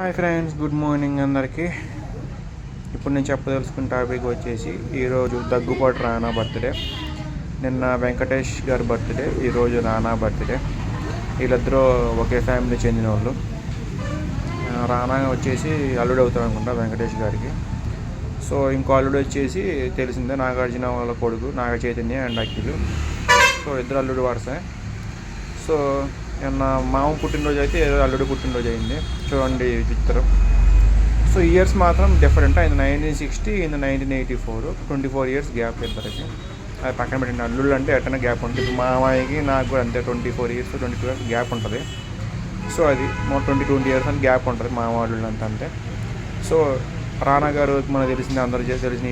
Hi friends, good morning అందరికీ. ఇప్పుడు నేను చెప్పదలుచుకున్న టాపిక్ వచ్చేసి ఈరోజు దగ్గుపాటి రానా బర్త్డే. నిన్న వెంకటేష్ గారి బర్త్డే, ఈరోజు రానా బర్త్డే. వీళ్ళిద్దరూ ఒకే ఫ్యామిలీ చెందిన వాళ్ళు. రానా వచ్చేసి అల్లుడు అవుతాడు అనుకుంటా వెంకటేష్ గారికి. సో ఇంకో అల్లుడు వచ్చేసి తెలిసిందే, నాగార్జున వాళ్ళ కొడుకు నాగ చైతన్య అండ్ అఖిల్. సో ఇద్దరు అల్లుడు వరుసే. సో నిన్న మామ పుట్టినరోజు అయితే అల్లుడు పుట్టినరోజు అయింది. చూడండి విచిత్రం. సో ఇయర్స్ మాత్రం డిఫరెంట్. ఆయన 1960, ఈయన 1984. 24 years గ్యాప్ ఇద్దరికి. అది పక్కన పెట్టండి. అల్లుళ్ళు అంటే ఎట్టనే గ్యాప్ ఉంటుంది. మా అమ్మాయికి నాకు కూడా అంతే 24 years 22 years గ్యాప్ ఉంటుంది. సో అది 20 years అని గ్యాప్ ఉంటుంది మా అల్లుళ్ళు అంతే. సో రానా గారు మనకు తెలిసింది, అందరూ తెలిసిన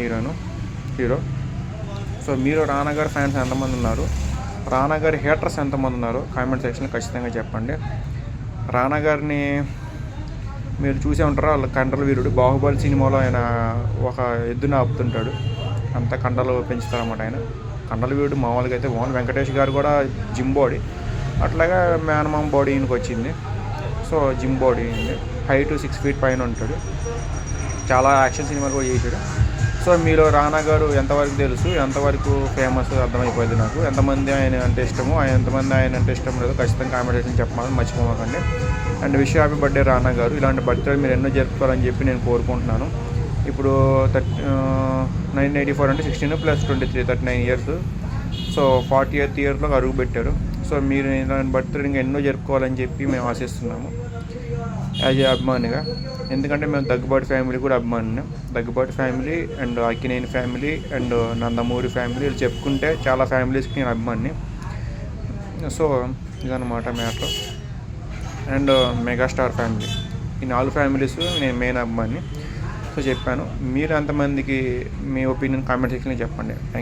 హీరో. సో మీరు రానా గారు ఫ్యాన్స్ ఎంతమంది ఉన్నారు, రానా గారి హేటర్స్ ఎంతమంది ఉన్నారు కామెంట్ సెక్షన్లో ఖచ్చితంగా చెప్పండి. రానా గారిని మీరు చూసే ఉంటారు, వాళ్ళ కండల వీరుడు. బాహుబలి సినిమాలో ఆయన ఒక ఎద్దుని ఆపుతుంటాడు, అంతా కండలు పెంచుతారన్నమాట. ఆయన కండల వీరుడు మామూలుగా అయితే బాగుంది. వెంకటేష్ గారు కూడా జిమ్ బాడీ, అట్లాగా మేనమామ బాడీ ఈయనకి వచ్చింది. సో జిమ్ బాడీ అయింది. హైట్ 6 feet పైన ఉంటాడు. చాలా యాక్షన్ సినిమాలు కూడా చేశాడు. సో మీలో రానా గారు ఎంతవరకు తెలుసు, ఎంతవరకు ఫేమస్ అర్థమైపోయింది నాకు. ఎంతమంది ఆయన అంటే ఇష్టమో, ఎంతమంది ఆయన అంటే ఇష్టం లేదో ఖచ్చితంగా కామెంట్ చేసి చెప్పాలని మర్చిపోమాకండి. And wish happy birthday Rana garu. ఇలాంటి బర్త్డే మీరు ఎన్నో జరుపుకోవాలని చెప్పి నేను కోరుకుంటున్నాను. ఇప్పుడు 1984 అంటే 16 + 23 39 years. సో 40th yearలో అడుగు పెట్టారు. సో మీరు ఇలాంటి బర్త్డే ఇంకా ఎన్నో జరుపుకోవాలని చెప్పి మేము ఆశిస్తున్నాము యాజ్ ఏ అభిమానిగా. ఎందుకంటే మేము దగ్గుబాటి ఫ్యామిలీ కూడా అభిమానిని. Daggubati family and Akkineni family and Nandamuri family చెప్పుకుంటే చాలా ఫ్యామిలీస్కి నేను అభిమానిని. సో ఇదన్నమాట మ్యాటర్. అండ్ మెగాస్టార్ ఫ్యామిలీ, ఈ 4 ఫ్యామిలీస్ నేను మెయిన్ అభిమాని. సో చెప్పాను. మీరు ఎంతమందికి మీ ఒపీనియన్ కామెంట్ సెక్షన్లో చెప్పండి. Thank you.